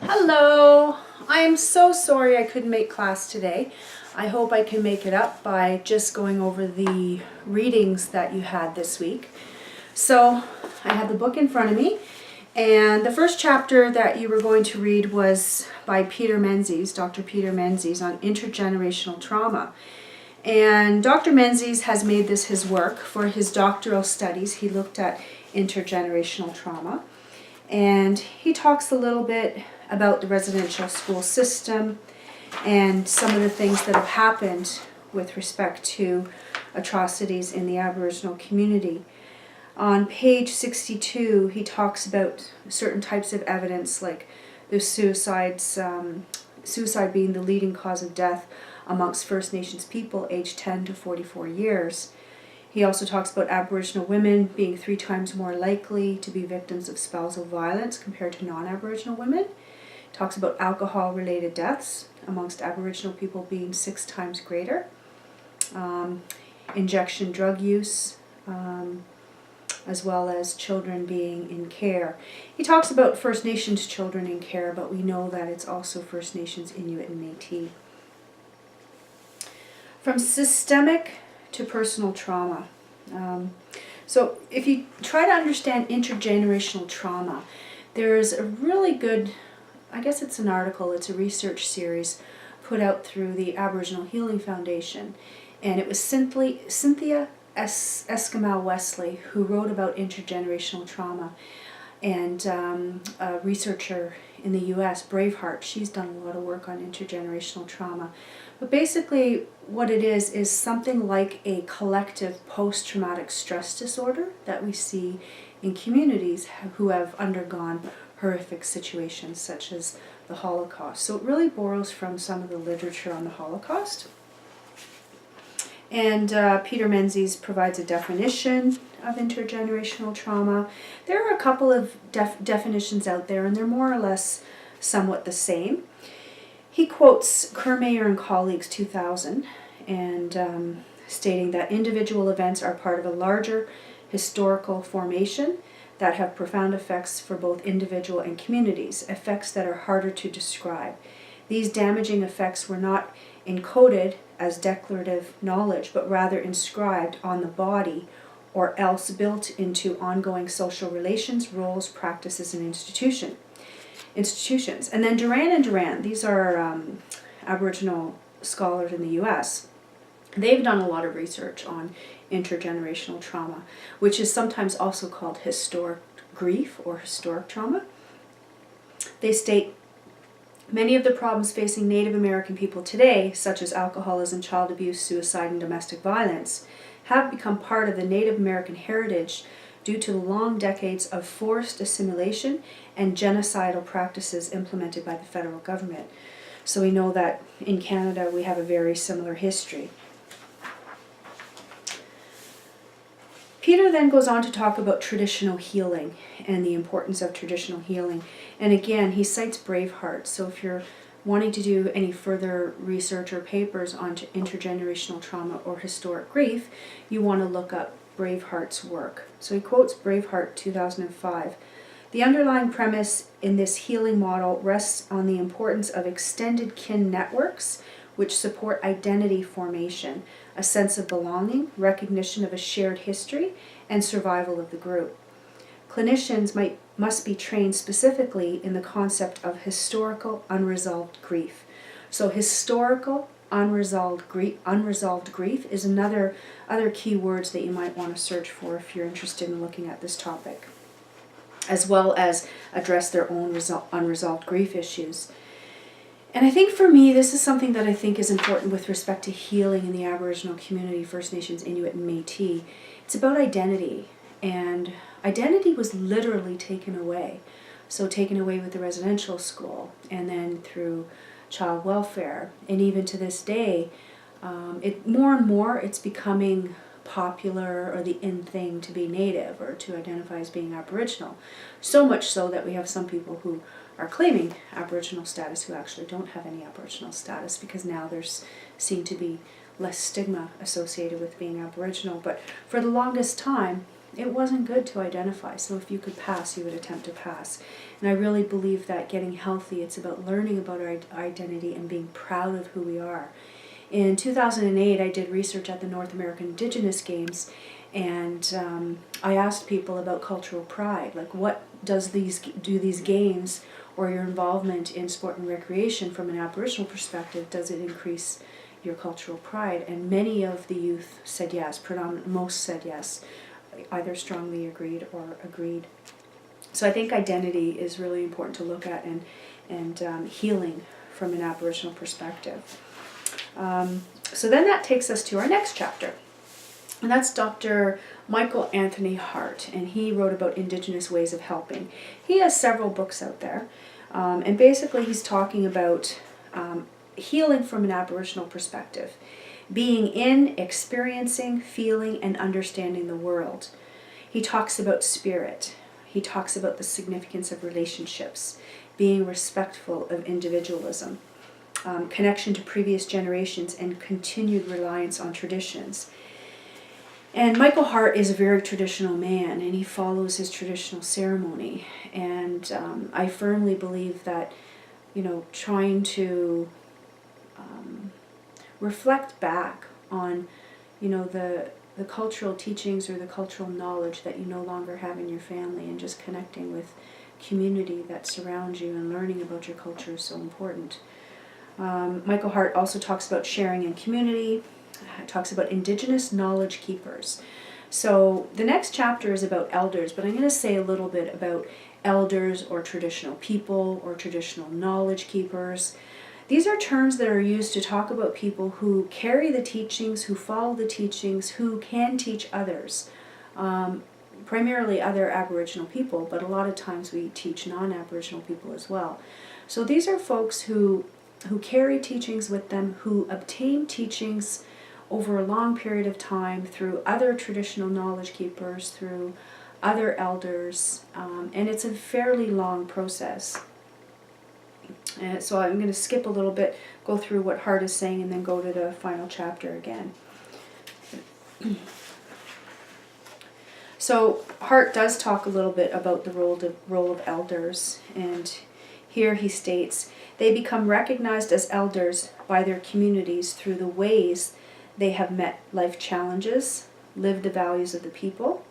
Hello! I am so sorry I couldn't make class today. I hope I can make it up by just going over the readings that you had this week. So I have the book in front of me, and the first chapter that you were going to read was by Peter Menzies, Dr. Peter Menzies, on intergenerational trauma. And Dr. Menzies has made this his work for his doctoral studies. He looked at intergenerational trauma. And he talks a little bit about the residential school system and some of the things that have happened with respect to atrocities in the Aboriginal community. On page 62, he talks about certain types of evidence, like the suicide being the leading cause of death amongst First Nations people aged 10 to 44 years. He also talks about Aboriginal women being 3 times more likely to be victims of spousal violence compared to non-Aboriginal women. He talks about alcohol-related deaths amongst Aboriginal people being 6 times greater. Injection drug use, as well as children being in care. He talks about First Nations children in care, but we know that it's also First Nations, Inuit, and Métis. From systemic to personal trauma. So if you try to understand intergenerational trauma, there is a really good, I guess it's an article, it's a research series put out through the Aboriginal Healing Foundation. And it was Cynthia Eskimo Wesley who wrote about intergenerational trauma. And a researcher in the US, Braveheart, she's done a lot of work on intergenerational trauma. But basically what it is something like a collective post-traumatic stress disorder that we see in communities who have undergone horrific situations such as the Holocaust. So it really borrows from some of the literature on the Holocaust. And Peter Menzies provides a definition of intergenerational trauma. There are a couple of definitions out there, and they're more or less somewhat the same. He quotes Kermayer and colleagues 2000, and stating that individual events are part of a larger historical formation that have profound effects for both individual and communities, effects that are harder to describe. These damaging effects were not encoded as declarative knowledge, but rather inscribed on the body or else built into ongoing social relations, roles, practices, and institutions. And then Duran and Duran, these are Aboriginal scholars in the US. They've done a lot of research on intergenerational trauma, which is sometimes also called historic grief or historic trauma. They state, many of the problems facing Native American people today, such as alcoholism, child abuse, suicide, and domestic violence, have become part of the Native American heritage due to the long decades of forced assimilation and genocidal practices implemented by the federal government. So we know that in Canada we have a very similar history. Peter then goes on to talk about traditional healing and the importance of traditional healing. And again, he cites Braveheart. So if you're wanting to do any further research or papers on intergenerational trauma or historic grief, you want to look up Braveheart's work. So he quotes Braveheart 2005. The underlying premise in this healing model rests on the importance of extended kin networks which support identity formation, a sense of belonging, recognition of a shared history, and survival of the group. Clinicians must be trained specifically in the concept of historical unresolved grief. So historical unresolved grief is other key words that you might want to search for if you're interested in looking at this topic, as well as address their own unresolved grief issues. And I think for me, this is something that I think is important with respect to healing in the Aboriginal community, First Nations, Inuit, and Métis. It's about identity, and identity was literally taken away. So taken away with the residential school, and then through child welfare, and even to this day, more and more it's becoming popular or the in thing to be Native or to identify as being Aboriginal. So much so that we have some people who are claiming Aboriginal status who actually don't have any Aboriginal status, because now there's seem to be less stigma associated with being Aboriginal. But for the longest time, it wasn't good to identify. So if you could pass, you would attempt to pass. And I really believe that getting healthy, it's about learning about our identity and being proud of who we are. In 2008, I did research at the North American Indigenous Games, and I asked people about cultural pride. Like, what do these games or your involvement in sport and recreation from an Aboriginal perspective, does it increase your cultural pride? And many of the youth said yes, most said yes, either strongly agreed or agreed. So I think identity is really important to look at, and healing from an Aboriginal perspective. So then that takes us to our next chapter, and that's Dr. Michael Anthony Hart, and he wrote about Indigenous ways of helping. He has several books out there, and basically he's talking about healing from an Aboriginal perspective, being in, experiencing, feeling, and understanding the world. He talks about spirit. He talks about the significance of relationships, being respectful of individualism, connection to previous generations, and continued reliance on traditions. And Michael Hart is a very traditional man, and he follows his traditional ceremony. And I firmly believe that, trying to reflect back on, the cultural teachings or the cultural knowledge that you no longer have in your family, and just connecting with community that surrounds you and learning about your culture is so important. Michael Hart also talks about sharing in community, talks about Indigenous knowledge keepers. So the next chapter is about elders, but I'm going to say a little bit about elders or traditional people or traditional knowledge keepers. These are terms that are used to talk about people who carry the teachings, who follow the teachings, who can teach others, primarily other Aboriginal people, but a lot of times we teach non-Aboriginal people as well. So these are folks who carry teachings with them, who obtain teachings over a long period of time through other traditional knowledge keepers, through other elders, and it's a fairly long process. And so I'm going to skip a little bit, go through what Hart is saying, and then go to the final chapter again. So Hart does talk a little bit about the role of elders, and here he states, they become recognized as elders by their communities through the ways they have met life challenges, lived the values of the people,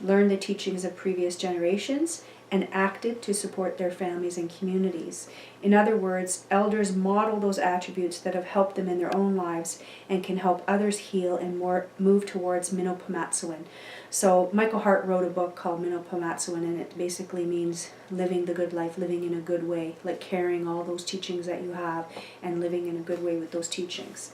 learned the teachings of previous generations, and acted to support their families and communities. In other words, elders model those attributes that have helped them in their own lives and can help others heal and move towards Mino-Pimatuan. So Michael Hart wrote a book called Mino-Pimatuan, and it basically means living the good life, living in a good way, like carrying all those teachings that you have and living in a good way with those teachings.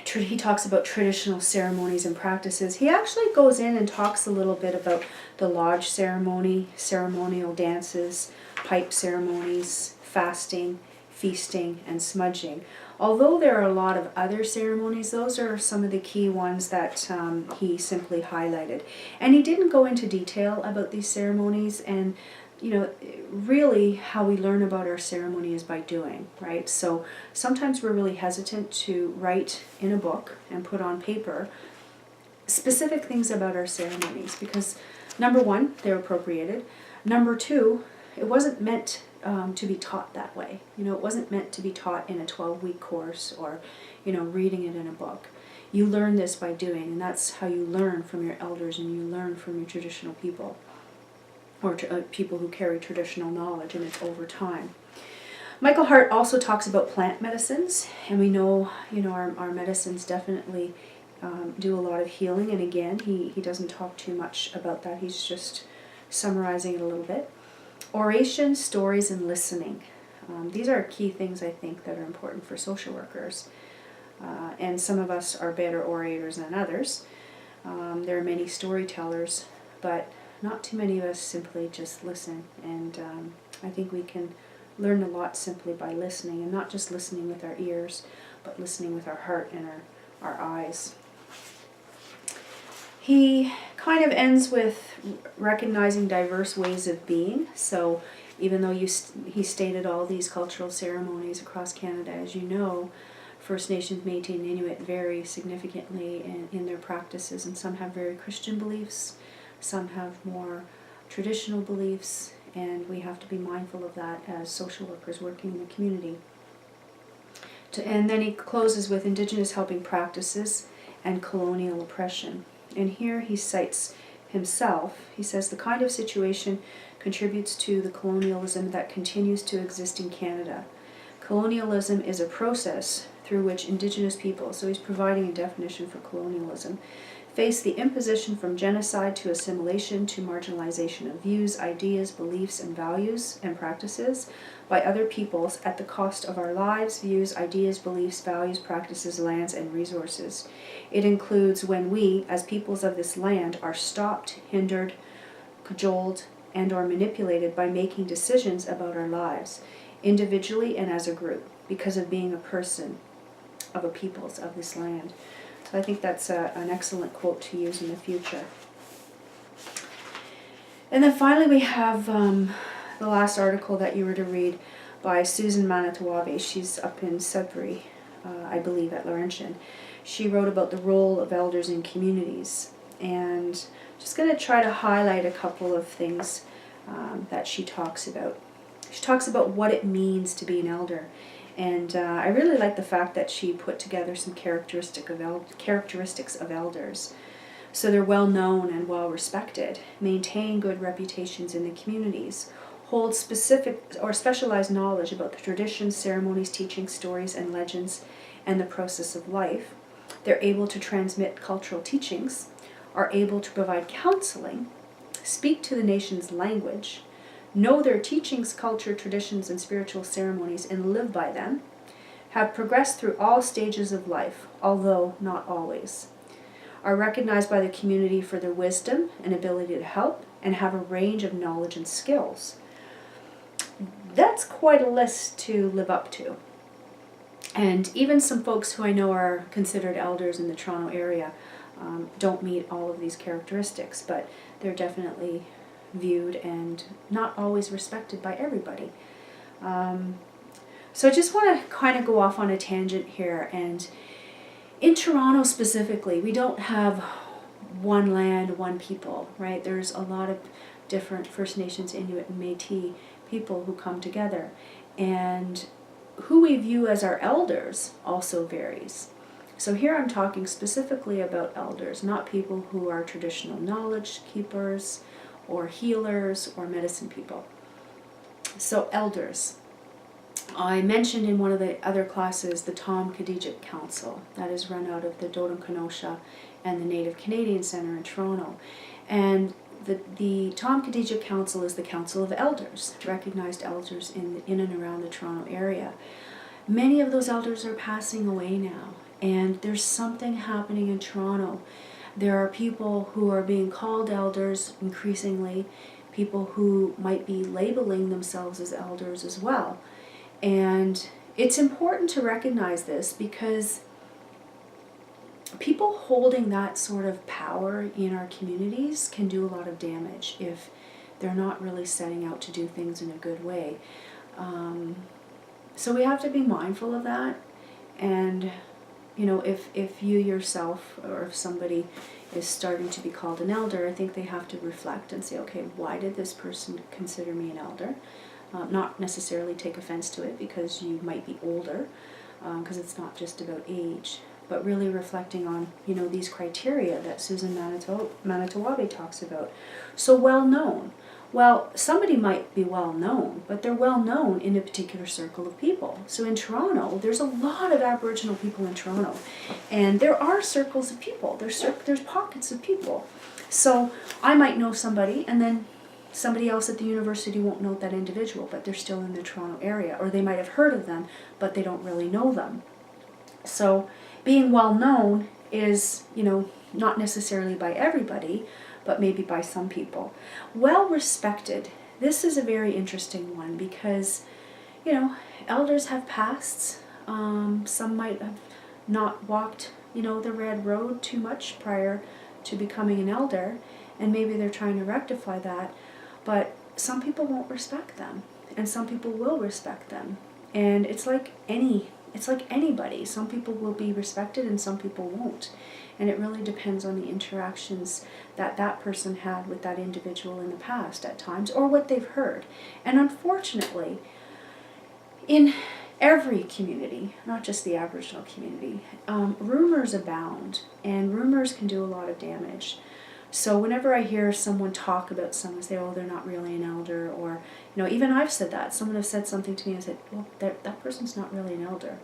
He talks about traditional ceremonies and practices. He actually goes in and talks a little bit about the lodge ceremony, ceremonial dances, pipe ceremonies, fasting, feasting, and smudging. Although there are a lot of other ceremonies, those are some of the key ones that he simply highlighted. And he didn't go into detail about these ceremonies, and really how we learn about our ceremony is by doing, right? So sometimes we're really hesitant to write in a book and put on paper specific things about our ceremonies because, number one, they're appropriated. Number two, it wasn't meant to be taught that way. It wasn't meant to be taught in a 12-week course or, reading it in a book. You learn this by doing, and that's how you learn from your elders and you learn from your traditional people, or people who carry traditional knowledge, and it's over time. Michael Hart also talks about plant medicines, and we know, our medicines definitely do a lot of healing, and again, he doesn't talk too much about that, he's just summarizing it a little bit. Oration, stories, and listening. These are key things, I think, that are important for social workers, and some of us are better orators than others. There are many storytellers, but not too many of us simply just listen, and I think we can learn a lot simply by listening, and not just listening with our ears, but listening with our heart and our eyes. He kind of ends with recognizing diverse ways of being. So even though he stated all these cultural ceremonies across Canada, as you know, First Nations, Métis, and Inuit vary significantly in their practices, and some have very Christian beliefs, some have more traditional beliefs, and we have to be mindful of that as social workers working in the community. And then he closes with Indigenous helping practices and colonial oppression. And here he cites himself. He says the kind of situation contributes to the colonialism that continues to exist in Canada. Colonialism is a process through which Indigenous people, so he's providing a definition for colonialism, face the imposition from genocide to assimilation to marginalization of views, ideas, beliefs, and values and practices by other peoples at the cost of our lives, views, ideas, beliefs, values, practices, lands, and resources. It includes when we, as peoples of this land, are stopped, hindered, cajoled, and or manipulated by making decisions about our lives, individually and as a group, because of being a person of a peoples of this land. So I think that's an excellent quote to use in the future. And then finally we have the last article that you were to read by Susan Manitowabe. She's up in Sudbury, I believe, at Laurentian. She wrote about the role of elders in communities, and just going to try to highlight a couple of things that she talks about. She talks about what it means to be an elder. And I really like the fact that she put together some characteristics of elders. So they're well known and well respected, maintain good reputations in the communities, hold specific or specialized knowledge about the traditions, ceremonies, teachings, stories, and legends, and the process of life. They're able to transmit cultural teachings, are able to provide counseling, speak to the nation's language, know their teachings, culture, traditions, and spiritual ceremonies, and live by them, have progressed through all stages of life, although not always, are recognized by the community for their wisdom and ability to help, and have a range of knowledge and skills. That's quite a list to live up to. And even some folks who I know are considered elders in the Toronto area don't meet all of these characteristics, but they're definitely viewed and not always respected by everybody. So I just want to kind of go off on a tangent here. And in Toronto specifically, we don't have one land, one people, right? There's a lot of different First Nations, Inuit, and Métis people who come together. And who we view as our elders also varies. So here I'm talking specifically about elders, not people who are traditional knowledge keepers, or healers, or medicine people. So elders. I mentioned in one of the other classes the Tom Kadijic Council that is run out of the Dodon-Kenosha and the Native Canadian Centre in Toronto. And the Tom Kadijic Council is the council of elders, recognized elders in and around the Toronto area. Many of those elders are passing away now, and there's something happening in Toronto. There are people who are being called elders increasingly, people who might be labeling themselves as elders as well. And it's important to recognize this because people holding that sort of power in our communities can do a lot of damage if they're not really setting out to do things in a good way. So we have to be mindful of that. And you know, if you yourself or if somebody is starting to be called an elder, I think they have to reflect and say, okay, why did this person consider me an elder? Not necessarily take offense to it because you might be older, because it's not just about age, but really reflecting on, you know, these criteria that Susan Manitowabe talks about. So well known. Well, somebody might be well known, but they're well known in a particular circle of people. So in Toronto, there's a lot of Aboriginal people in Toronto, and there are circles of people. There's pockets of people. So I might know somebody, and then somebody else at the university won't know that individual, but they're still in the Toronto area, or they might have heard of them, but they don't really know them. So being well known is, you know, not necessarily by everybody, but maybe by some people. Well respected. This is a very interesting one because, you know, elders have pasts. Some might have not walked, you know, the red road too much prior to becoming an elder, and maybe they're trying to rectify that. But some people won't respect them, and some people will respect them. And it's like any it's like anybody. Some people will be respected and some people won't. And it really depends on the interactions that that person had with that individual in the past at times, or what they've heard. And unfortunately, in every community, not just the Aboriginal community, rumors abound, and rumors can do a lot of damage. So whenever I hear someone talk about someone, say, oh, they're not really an elder, or, even I've said that. Someone has said something to me, and I said, well, that person's not really an elder.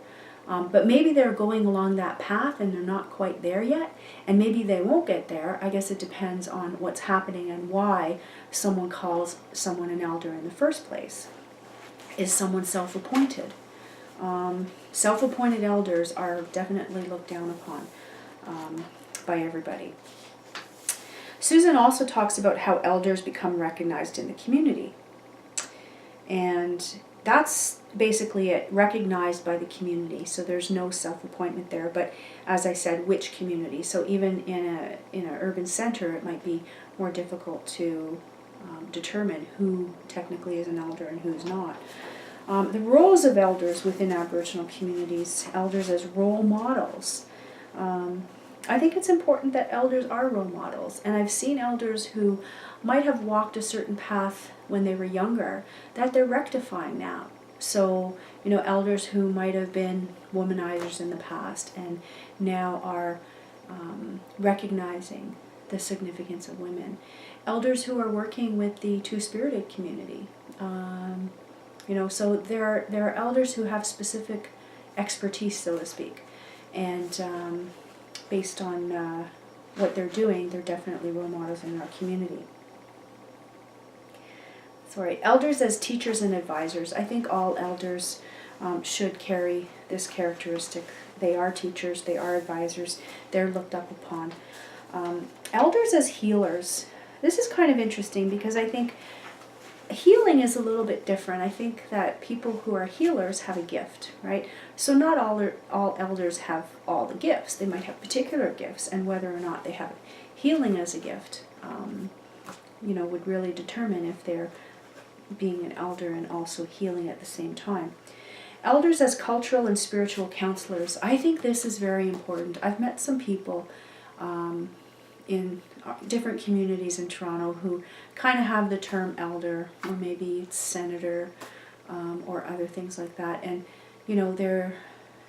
But maybe they're going along that path and they're not quite there yet, and maybe they won't get there. I guess it depends on what's happening and why someone calls someone an elder in the first place. Is someone self-appointed? Self-appointed elders are definitely looked down upon by everybody. Susan also talks about how elders become recognized in the community. And that's basically it, recognized by the community. So there's no self-appointment there, but as I said, which community? So even in an urban center, it might be more difficult to determine who technically is an elder and who's not. The roles of elders within Aboriginal communities, elders as role models. I think it's important that elders are role models, and I've seen elders who might have walked a certain path when they were younger that they're rectifying now. So, elders who might have been womanizers in the past and now are recognizing the significance of women. Elders who are working with the Two-Spirited community. So there are elders who have specific expertise, so to speak, and based on what they're doing, they're definitely role models in our community. Sorry, elders as teachers and advisors. I think all elders should carry this characteristic. They are teachers, they are advisors, they're looked up upon. Elders as healers. This is kind of interesting because I think healing is a little bit different. I think that people who are healers have a gift, right? So not all elders have all the gifts. They might have particular gifts, and whether or not they have healing as a gift, would really determine if they're being an elder and also healing at the same time. Elders as cultural and spiritual counselors. I think this is very important. I've met some people in different communities in Toronto who kind of have the term elder, or maybe it's senator, or other things like that, and they're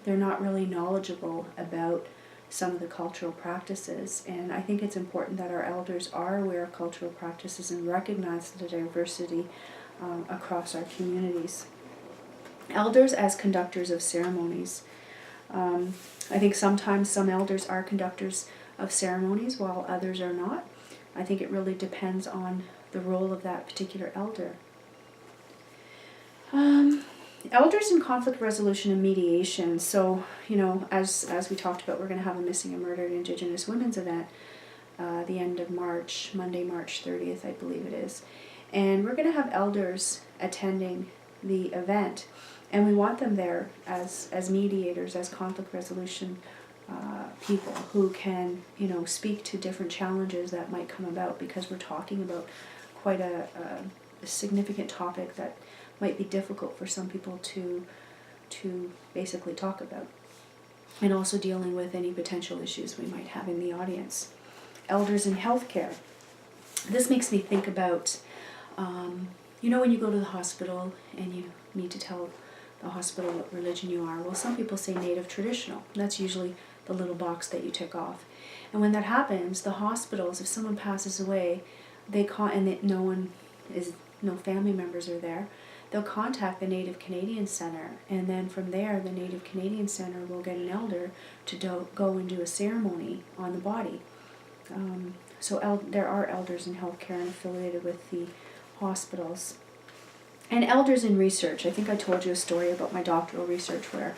not really knowledgeable about some of the cultural practices. And I think it's important that our elders are aware of cultural practices and recognize the diversity across our communities. Elders as conductors of ceremonies. I think sometimes some elders are conductors of ceremonies while others are not. I think it really depends on the role of that particular elder. Elders in conflict resolution and mediation. So, as we talked about, we're going to have a Missing and Murdered Indigenous Women's event the end of March, Monday, March 30th, I believe it is. And we're going to have elders attending the event. And we want them there as mediators, as conflict resolution people who can, speak to different challenges that might come about, because we're talking about quite a significant topic that might be difficult for some people to basically talk about, and also dealing with any potential issues we might have in the audience. Elders in healthcare. This makes me think about, when you go to the hospital and you need to tell the hospital what religion you are. Well, some people say Native traditional. That's usually the little box that you tick off. And when that happens, the hospitals, if someone passes away, no family members are there, they'll contact the Native Canadian Centre, and then from there the Native Canadian Centre will get an elder to go and do a ceremony on the body. So there are elders in healthcare and affiliated with the hospitals. And elders in research. I think I told you a story about my doctoral research where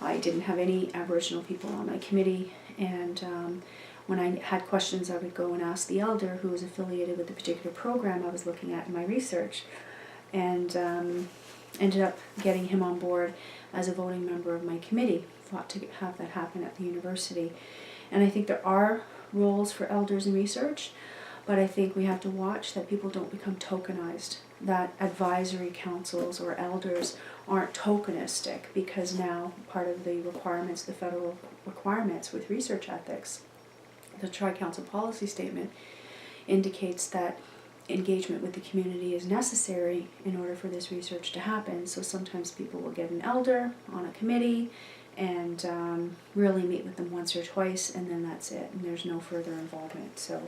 I didn't have any Aboriginal people on my committee, and when I had questions I would go and ask the elder who was affiliated with the particular program I was looking at in my research, and ended up getting him on board as a voting member of my committee. Thought to have that happen at the university. And I think there are roles for elders in research, but I think we have to watch that people don't become tokenized that advisory councils or elders aren't tokenistic, because now part of the requirements, the federal requirements with research ethics, the Tri-Council policy statement indicates that engagement with the community is necessary in order for this research to happen. So sometimes people will get an elder on a committee and really meet with them once or twice, and then that's it, and there's no further involvement. So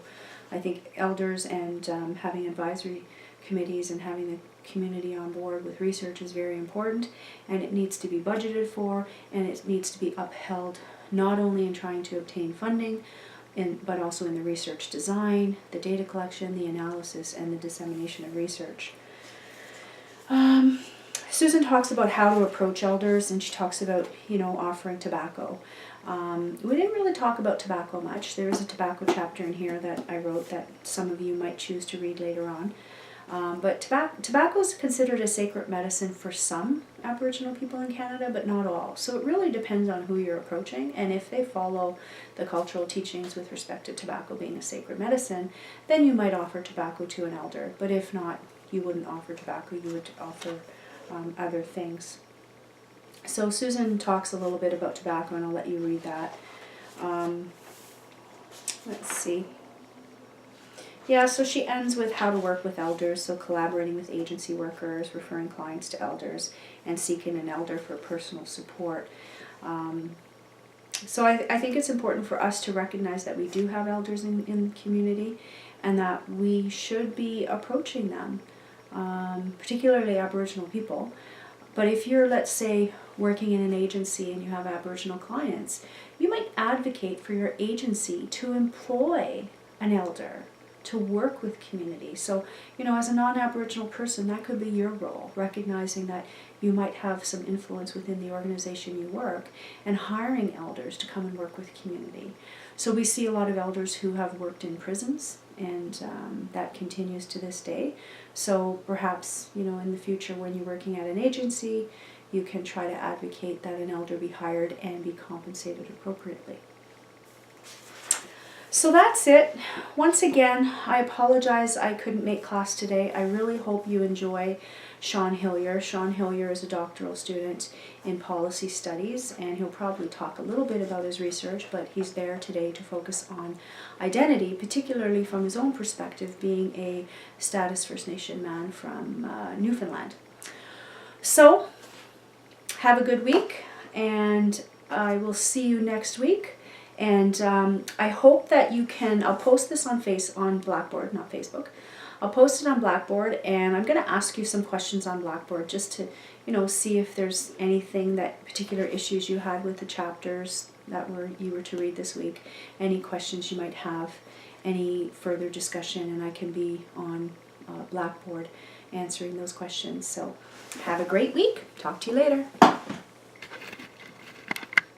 I think elders and having advisory committees and having the community on board with research is very important, and it needs to be budgeted for, and it needs to be upheld not only in trying to obtain funding, but also in the research design, the data collection, the analysis, and the dissemination of research. Susan talks about how to approach elders, and she talks about, offering tobacco. We didn't really talk about tobacco much. There is a tobacco chapter in here that I wrote that some of you might choose to read later on. But tobacco is considered a sacred medicine for some Aboriginal people in Canada, but not all. So it really depends on who you're approaching, and if they follow the cultural teachings with respect to tobacco being a sacred medicine, then you might offer tobacco to an elder. But if not, you wouldn't offer tobacco, you would offer other things. So Susan talks a little bit about tobacco, and I'll let you read that. Let's see. Yeah, so she ends with how to work with elders, so collaborating with agency workers, referring clients to elders, and seeking an elder for personal support. So I think it's important for us to recognize that we do have elders in the community, and that we should be approaching them, particularly Aboriginal people. But if you're, let's say, working in an agency and you have Aboriginal clients, you might advocate for your agency to employ an elder to work with community. So, as a non-Aboriginal person, that could be your role, recognizing that you might have some influence within the organization you work, and hiring elders to come and work with community. So we see a lot of elders who have worked in prisons, and that continues to this day. So perhaps, in the future when you're working at an agency, you can try to advocate that an elder be hired and be compensated appropriately. So that's it. Once again, I apologize I couldn't make class today. I really hope you enjoy Sean Hillier. Sean Hillier is a doctoral student in policy studies, and he'll probably talk a little bit about his research, but he's there today to focus on identity, particularly from his own perspective, being a Status First Nation man from Newfoundland. So, have a good week, and I will see you next week. And I hope that you can, I'll post this on Blackboard, not Facebook. I'll post it on Blackboard, and I'm going to ask you some questions on Blackboard just to, see if there's anything particular issues you had with the chapters that you were to read this week, any questions you might have, any further discussion, and I can be on Blackboard answering those questions. So have a great week. Talk to you later.